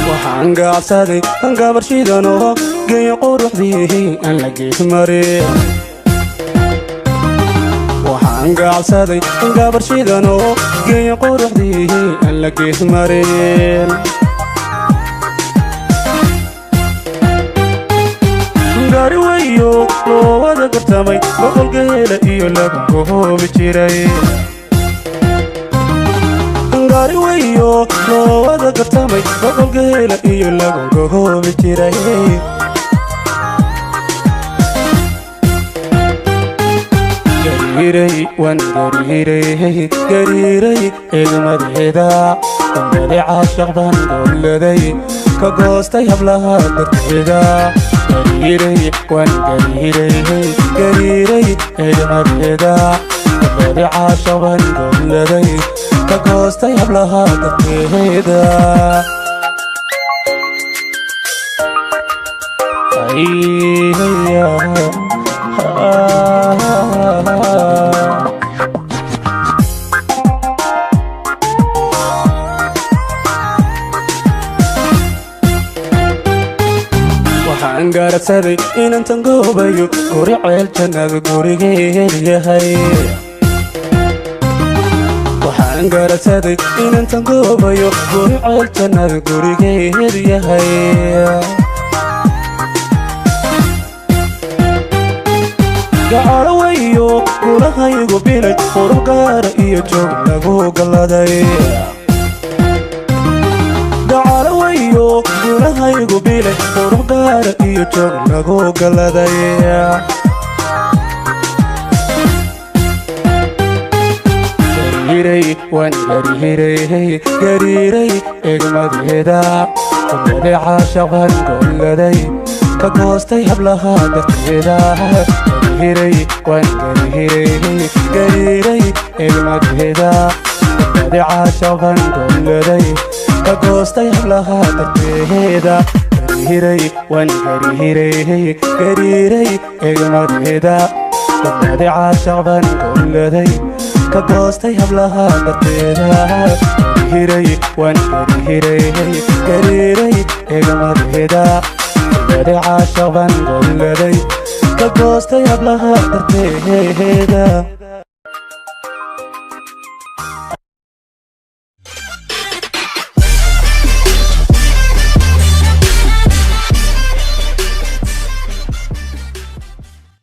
waxaan gaabsaday gabar shidanoo geeyo quruxdii aan la gees marin waxaan gaabsaday gabar shidanoo geeyo quruxdii aan la gees marin gaari weyo loo wada gartamay boqol geela iyo lagu goobi jiray gaari weyo loo wada gartamay boqol geela iyo lagu goobi jiray gariiray waan gariiray eegmadeeda dambade caashaq baan gooladay ka goostay hablaha darteeda gariiray waan gariiray eegmadeeda dambade caashaq baan gooladay ka goostay hablaha darteeda waxaan gaarsaday inantan goobayo guri ceel jannada gurigeed yahay waxaan gaarsaday inantan goobayo guri ceel jannada gurigeed yahay gacalo weyo gulahaygu bilay qurux gaara iyo joog lagu galladay gacalo weyo gulahaygu bilay qurux gaara iyo joog lagu galladay gariiray waan gariiray eegmadeeda dambade caashaq baan gooladay ka goostay hablaha darteeda gariiray waan gariiray eegmadeeda dambade caashaq baan gooladay ka goostay hablaha darteeda gariiray waan gariiray eegmadeeda dambade caashaq baan gooladay ka goostay hablaha darteeda gariiray waan gariiray eegmadeeda dambade caashaq baan gooladay ka goostay hablaha darteeda